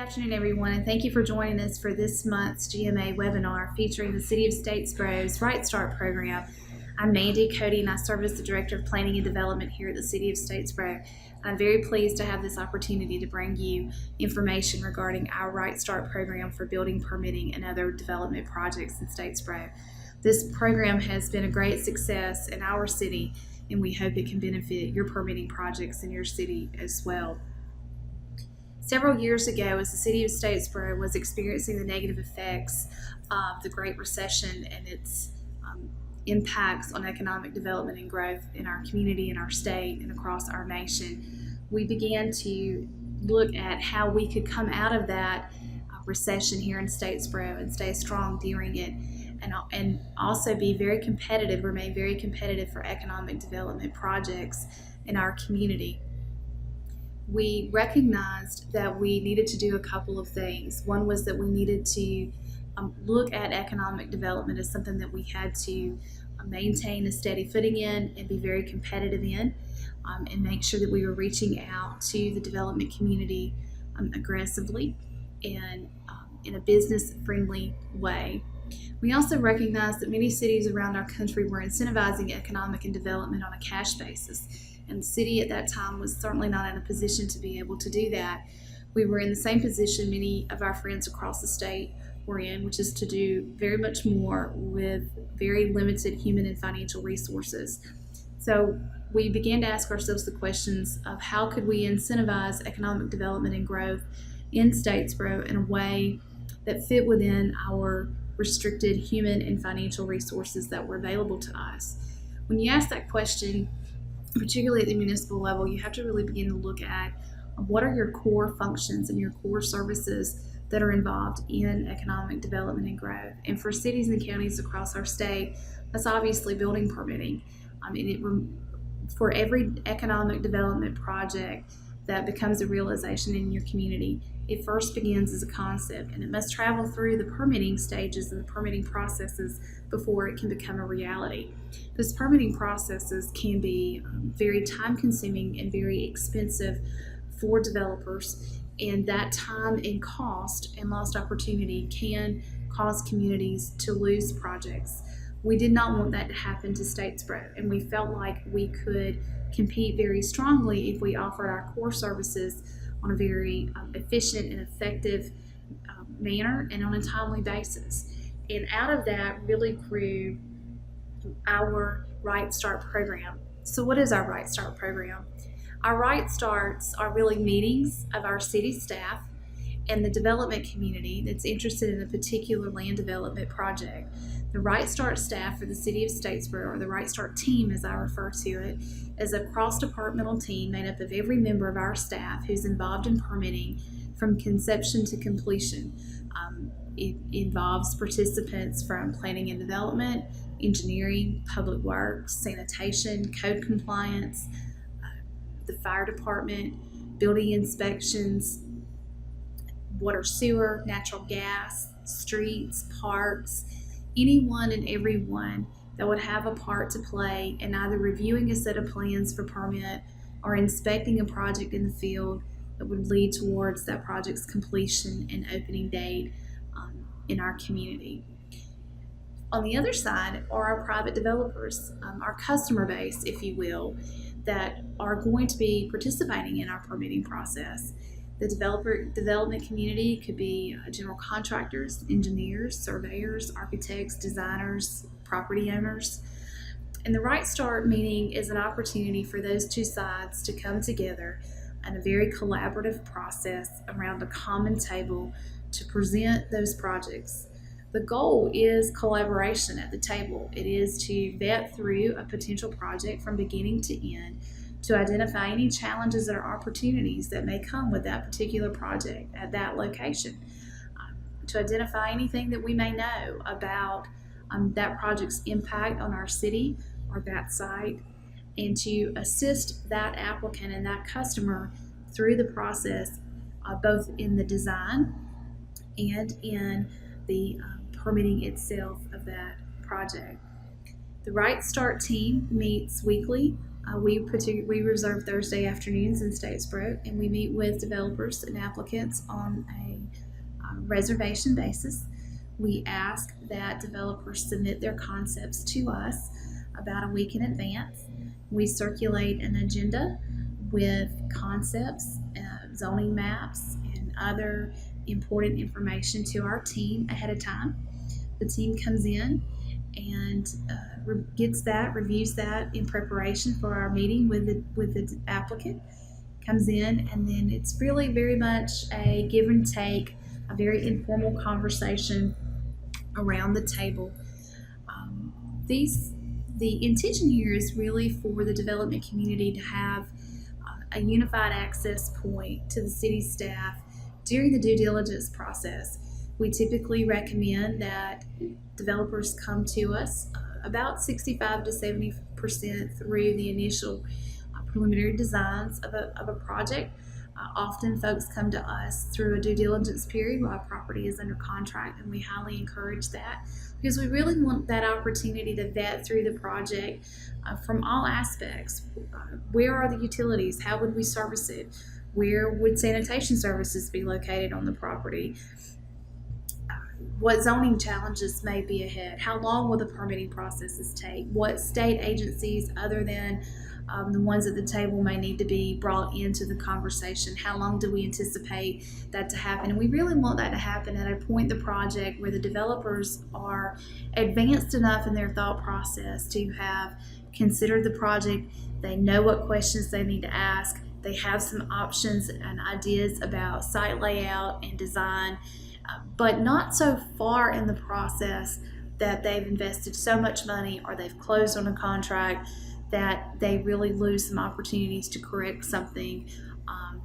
afternoon, everyone, and thank you for joining us for this month's GMA webinar featuring the City of Statesboro's Right Start program. I'm Mandi Cody, and I serve as the Director of Planning and Development here at the City of Statesboro. I'm very pleased to have this opportunity to bring you information regarding our Right Start program for building permitting and other development projects in Statesboro. This program has been a great success in our city, and we hope it can benefit your permitting projects in your city as well. Several years ago, as the City of Statesboro was experiencing the negative effects of the Great Recession and its impacts on economic development and growth in our community, in our state, and across our nation, we began to look at how we could come out of that recession here in Statesboro and stay strong during it, and also be very competitive, remain very competitive for economic development projects in our community. We recognized that we needed to do a couple of things. One was that we needed to look at economic development as something that we had to maintain a steady footing in and be very competitive in, and make sure that we were reaching out to the development community aggressively and in a business-friendly way. We also recognized that many cities around our country were incentivizing economic and development on a cash basis. And the city at that time was certainly not in a position to be able to do that. We were in the same position many of our friends across the state were in, which is to do very much more with very limited human and financial resources. So we began to ask ourselves the questions of how could we incentivize economic development and growth in Statesboro in a way that fit within our restricted human and financial resources that were available to us. When you ask that question, particularly at the municipal level, you have to really begin to look at what are your core functions and your core services that are involved in economic development and growth. And for cities and counties across our state, that's obviously building permitting. For every economic development project that becomes a realization in your community, it first begins as a concept, and it must travel through the permitting stages and the permitting processes before it can become a reality. Those permitting processes can be very time-consuming and very expensive for developers, and that time and cost and lost opportunity can cause communities to lose projects. We did not want that to happen to Statesboro, and we felt like we could compete very strongly if we offered our core services on a very efficient and effective manner and on a timely basis. And out of that really grew our Right Start program. So what is our Right Start program? Our Right Starts are really meetings of our city staff and the development community that's interested in a particular land development project. The Right Start staff for the City of Statesboro, or the Right Start team as I refer to it, is a cross-departmental team made up of every member of our staff who's involved in permitting from conception to completion. It involves participants from planning and development, engineering, public works, sanitation, code compliance, the fire department, building inspections, water, sewer, natural gas, streets, parks, anyone and everyone that would have a part to play in either reviewing a set of plans for permit or inspecting a project in the field that would lead towards that project's completion and opening date in our community. On the other side are our private developers, our customer base, if you will, that are going to be participating in our permitting process. The development community could be general contractors, engineers, surveyors, architects, designers, property owners. And the Right Start meeting is an opportunity for those two sides to come together in a very collaborative process around a common table to present those projects. The goal is collaboration at the table. It is to vet through a potential project from beginning to end, to identify any challenges or opportunities that may come with that particular project at that location, to identify anything that we may know about that project's impact on our city or that site, and to assist that applicant and that customer through the process, both in the design and in the permitting itself of that project. The Right Start team meets weekly We reserve Thursday afternoons in Statesboro, and we meet with developers and applicants on a reservation basis. We ask that developers submit their concepts to us about a week in advance. We circulate an agenda with concepts, zoning maps, and other important information to our team ahead of time. The team comes in and reviews that in preparation for our meeting with the applicant. Comes in, and then it's really very much a give and take, a very informal conversation around the table. The intention here is really for the development community to have a unified access point to the city staff during the due diligence process. We typically recommend that developers come to us about 65 to 70% through the initial preliminary designs of a project. Often folks come to us through a due diligence period while a property is under contract, and we highly encourage that because we really want that opportunity to vet through the project from all aspects. Where are the utilities? How would we service it? Where would sanitation services be located on the property? What zoning challenges may be ahead? How long will the permitting processes take? What state agencies other than the ones at the table may need to be brought into the conversation? How long do we anticipate that to happen? And we really want that to happen at a point in the project where the developers are advanced enough in their thought process to have considered the project. They know what questions they need to ask. They have some options and ideas about site layout and design, but not so far in the process that they've invested so much money or they've closed on a contract that they really lose some opportunities to correct something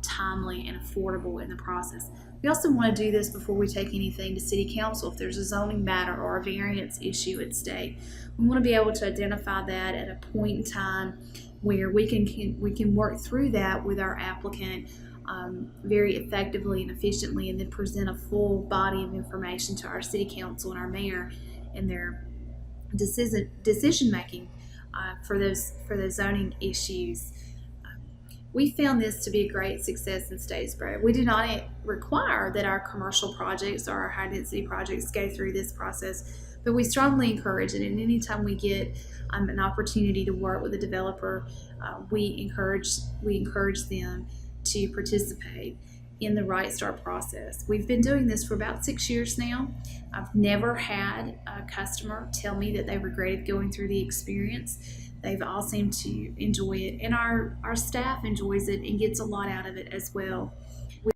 timely and affordable in the process. We also want to do this before we take anything to City Council. If there's a zoning matter or a variance issue at stake, we want to be able to identify that at a point in time where we can work through that with our applicant very effectively and efficiently, and then present a full body of information to our City Council and our mayor in their decision making for those zoning issues. We found this to be a great success in Statesboro. We do not require that our commercial projects or our high density projects go through this process, but we strongly encourage it. And anytime we get an opportunity to work with a developer, we encourage them to participate in the Right Start process. We've been doing this for about 6 years now. I've never had a customer tell me that they regretted going through the experience. They've all seemed to enjoy it, and our staff enjoys it and gets a lot out of it as well.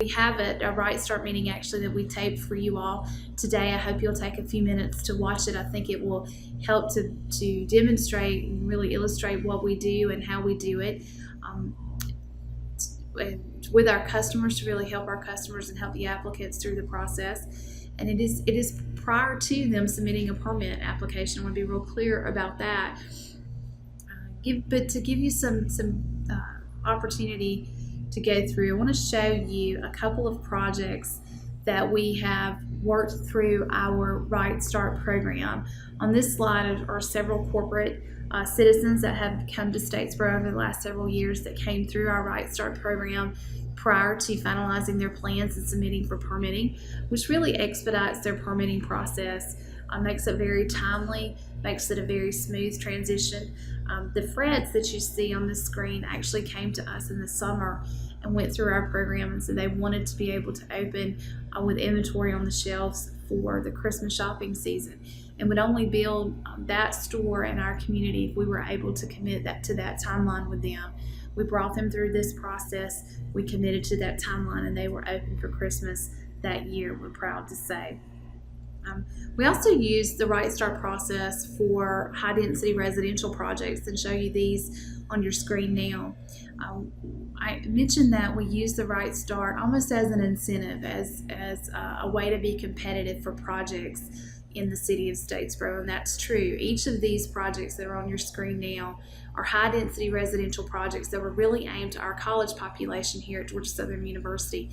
We have a Right Start meeting actually that we taped for you all today. I hope you'll take a few minutes to watch it. I think it will help to demonstrate and really illustrate what we do and how we do it. With our customers, to really help our customers and help the applicants through the process. And it is prior to them submitting a permit application. I want to be real clear about that. But to give you some opportunity to go through, I want to show you a couple of projects that we have worked through our Right Start program. On this slide are several corporate citizens that have come to Statesboro over the last several years that came through our Right Start program prior to finalizing their plans and submitting for permitting, which really expedites their permitting process, makes it very timely, makes it a very smooth transition. The Freds that you see on the screen actually came to us in the summer and went through our program, and so they wanted to be able to open with inventory on the shelves for the Christmas shopping season, and would only build that store in our community if we were able to commit to that timeline with them. We brought them through this process, we committed to that timeline, and they were open for Christmas that year, we're proud to say. We also use the Right Start process for high density residential projects, and show you these on your screen now. I mentioned that we use the Right Start almost as an incentive, as a way to be competitive for projects in the city of Statesboro, and that's true. Each of these projects that are on your screen now are high density residential projects that were really aimed at our college population here at Georgia Southern University.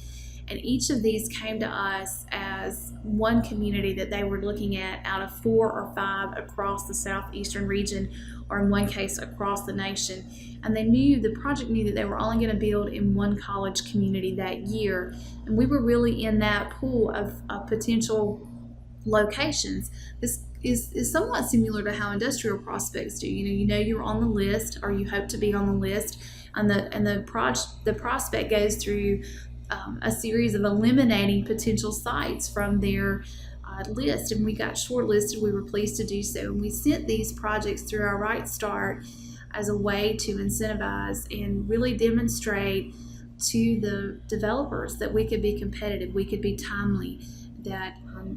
And each of these came to us as one community that they were looking at out of 4 or 5 across the southeastern region, or in one case across the nation. And the project knew that they were only going to build in one college community that year. And we were really in that pool of potential locations. This is somewhat similar to how industrial prospects do. You know you're on the list, or you hope to be on the list, and the prospect goes through a series of eliminating potential sites from their list, and we got shortlisted. We were pleased to do so, and we sent these projects through our Right Start as a way to incentivize and really demonstrate to the developers that we could be competitive, we could be timely, that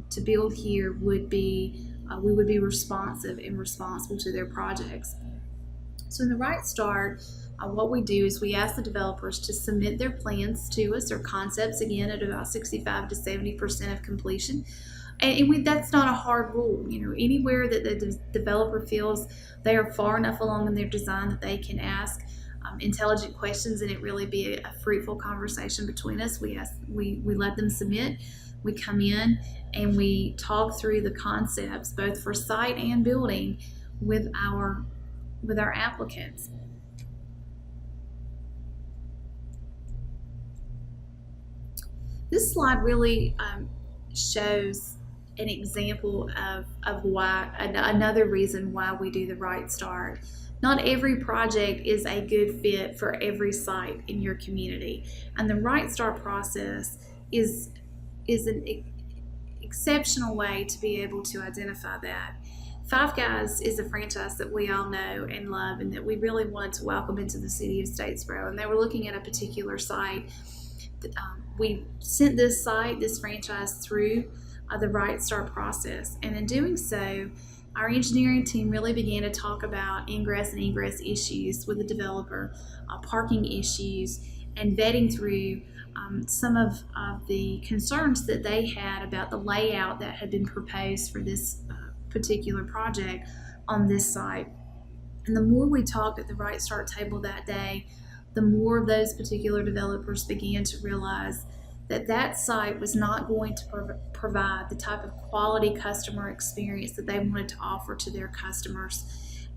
to build here would be we would be responsive and responsible to their projects. So in the Right Start, what we do is we ask the developers to submit their plans to us, or concepts, again at about 65 to 70% of completion. And that's not a hard rule. Anywhere that the developer feels they are far enough along in their design that they can ask intelligent questions and it really be a fruitful conversation between us, we let them submit. We come in and we talk through the concepts, both for site and building, with our applicants. This slide really shows an example of why, another reason why we do the Right Start. Not every project is a good fit for every site in your community, and the Right Start process is an exceptional way to be able to identify that. Five Guys is a franchise that we all know and love, and that we really wanted to welcome into the city of Statesboro, and they were looking at a particular site. We sent this franchise through the Right Start process, and in doing so, our engineering team really began to talk about ingress and egress issues with the developer, parking issues, and vetting through some of the concerns that they had about the layout that had been proposed for this particular project on this site. And the more we talked at the Right Start table that day, the more of those particular developers began to realize that site was not going to provide the type of quality customer experience that they wanted to offer to their customers,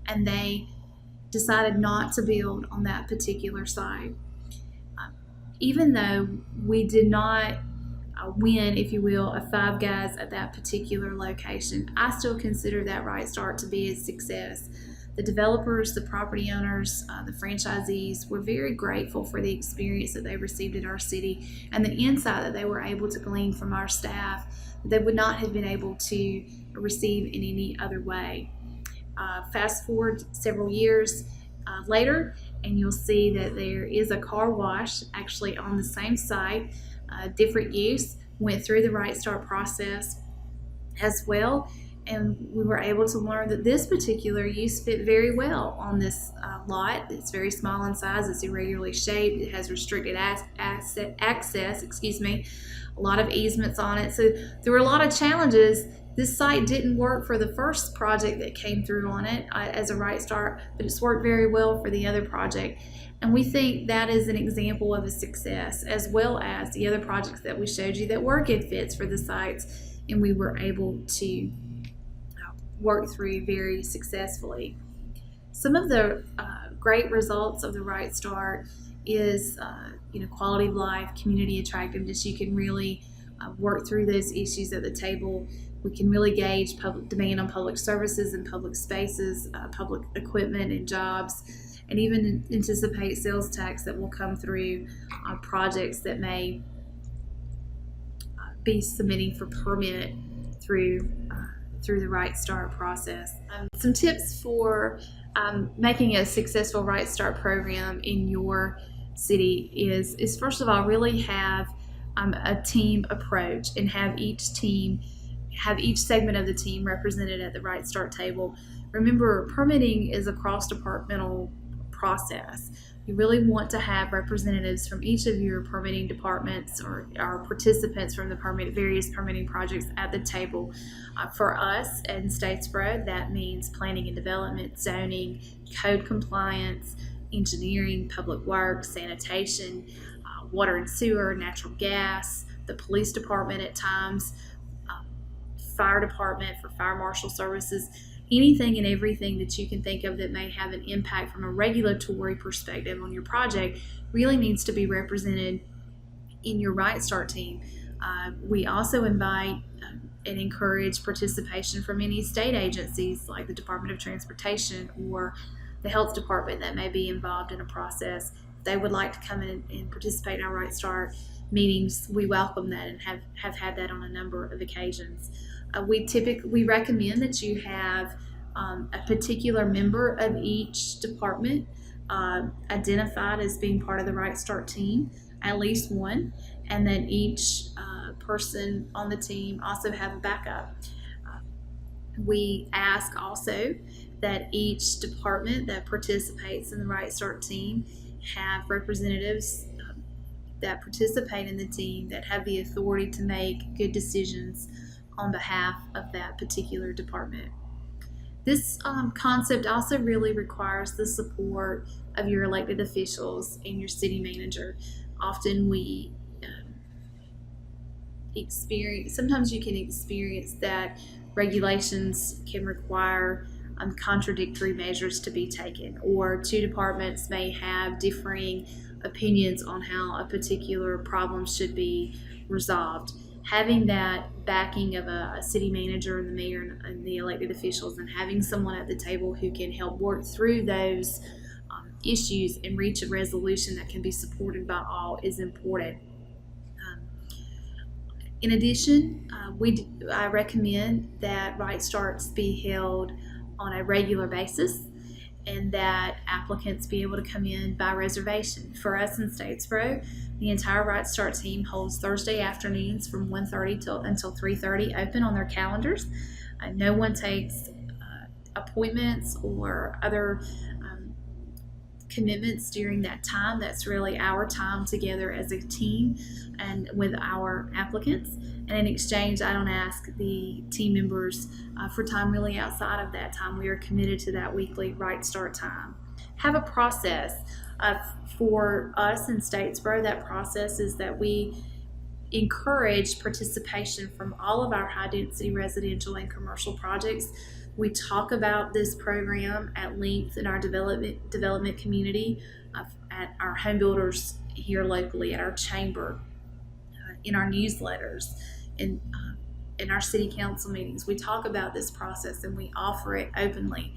and they decided not to build on that particular site. Even though we did not win, if you will, a Five Guys at that particular location, I still consider that Right Start to be a success. The developers, the property owners, the franchisees were very grateful for the experience that they received in our city and the insight that they were able to glean from our staff that they would not have been able to receive in any other way. Fast forward several years later, and you'll see that there is a car wash actually on the same site, different use, went through the Right Start process as well. And we were able to learn that this particular use fit very well on this lot. It's very small in size, it's irregularly shaped, it has restricted access, a lot of easements on it. So there were a lot of challenges. This site didn't work for the first project that came through on it as a Right Start, but it's worked very well for the other project. And we think that is an example of a success, as well as the other projects that we showed you that were good fits for the sites, and we were able to work through very successfully. Some of the great results of the Right Start is quality of life, community attractiveness. You can really work through those issues at the table. We can really gauge public demand on public services and public spaces, public equipment and jobs, and even anticipate sales tax that will come through projects that may be submitting for permit through the Right Start process. Some tips for making a successful Right Start program in your city is first of all, really have a team approach and have each segment of the team represented at the Right Start table. Remember, permitting is a cross-departmental process. You really want to have representatives from each of your permitting departments or participants from the various permitting projects at the table. For us in Statesboro, that means planning and development, zoning, code compliance, engineering, public works, sanitation, water and sewer, natural gas, the police department at times, fire department for fire marshal services. anything and everything that you can think of that may have an impact from a regulatory perspective on your project really needs to be represented in your Right Start team. We also invite and encourage participation from any state agencies like the Department of Transportation or the Health Department that may be involved in a process. If they would like to come in and participate in our Right Start meetings, we welcome that and have had that on a number of occasions. We recommend that you have a particular member of each department identified as being part of the Right Start team, at least one, and that each person on the team also have a backup. We ask also that each department that participates in the Right Start team have representatives that participate in the team that have the authority to make good decisions on behalf of that particular department. This concept also really requires the support of your elected officials and your city manager. Often we sometimes you can experience that regulations can require contradictory measures to be taken, or two departments may have differing opinions on how a particular problem should be resolved. Having that backing of a city manager and the mayor and the elected officials, and having someone at the table who can help work through those issues and reach a resolution that can be supported by all is important. In addition, I recommend that Right Starts be held on a regular basis and that applicants be able to come in by reservation. For us in Statesboro, the entire Right Start team holds Thursday afternoons from 1:30 until 3:30 open on their calendars. No one takes appointments or other commitments during that time. That's really our time together as a team and with our applicants. And in exchange, I don't ask the team members for time really outside of that time. We are committed to that weekly Right Start time. Have a process for us in Statesboro. That process is that we encourage participation from all of our high-density residential and commercial projects. We talk about this program at length in our development community, at our home builders here locally, at our chamber, in our newsletters, in our city council meetings. We talk about this process and we offer it openly.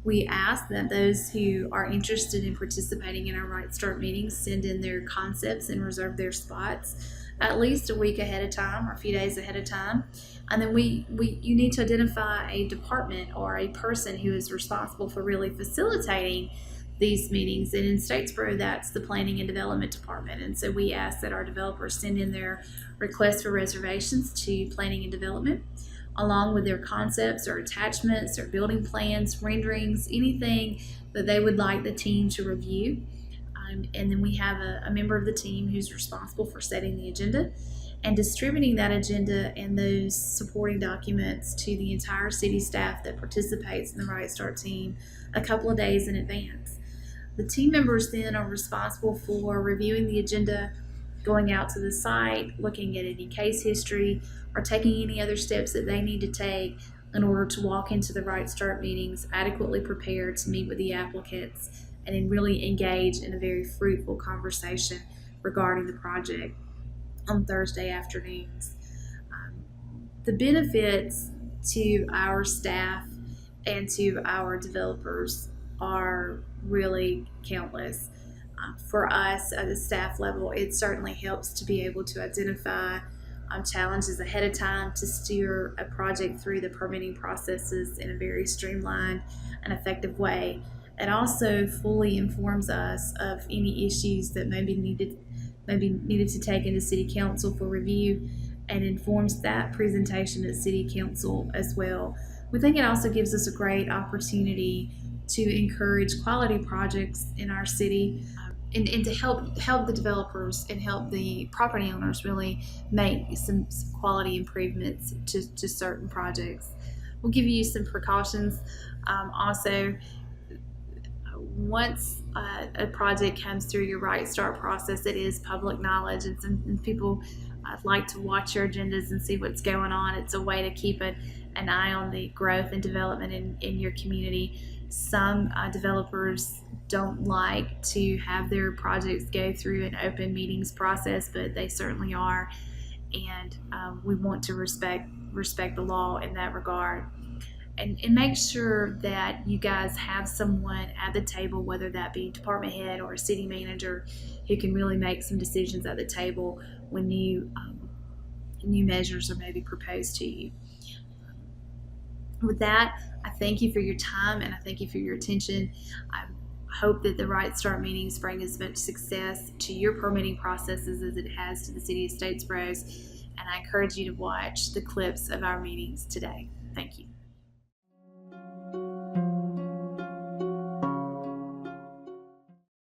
We ask that those who are interested in participating in our Right Start meetings send in their concepts and reserve their spots at least a week ahead of time or a few days ahead of time. And then you need to identify a department or a person who is responsible for really facilitating these meetings. And in Statesboro, that's the Planning and Development Department. And so we ask that our developers send in their requests for reservations to Planning and Development, along with their concepts or attachments or building plans, renderings, anything that they would like the team to review. And then we have a member of the team who's responsible for setting the agenda and distributing that agenda and those supporting documents to the entire city staff that participates in the Right Start team a couple of days in advance. The team members then are responsible for reviewing the agenda, going out to the site, looking at any case history, or taking any other steps that they need to take in order to walk into the Right Start meetings adequately prepared to meet with the applicants and then really engage in a very fruitful conversation regarding the project on Thursday afternoons. The benefits to our staff and to our developers are really countless. For us at the staff level, it certainly helps to be able to identify challenges ahead of time to steer a project through the permitting processes in a very streamlined and effective way. It also fully informs us of any issues that may be needed to take into City Council for review, and informs that presentation at City Council as well. We think it also gives us a great opportunity to encourage quality projects in our city, and to help the developers and help the property owners really make some quality improvements to certain projects. We'll give you some precautions. Also, once a project comes through your Right Start process, it is public knowledge, and people like to watch your agendas and see what's going on. It's a way to keep an an eye on the growth and development in your community. Some developers don't like to have their projects go through an open meetings process, but they certainly are, and we want to respect the law in that regard. And make sure that you guys have someone at the table, whether that be department head or a city manager, who can really make some decisions at the table when new measures are maybe proposed to you. With that, I thank you for your time and I thank you for your attention. I hope that the Right Start meetings bring as much success to your permitting processes as it has to the City of Statesboro, and I encourage you to watch the clips of our meetings today. Thank you.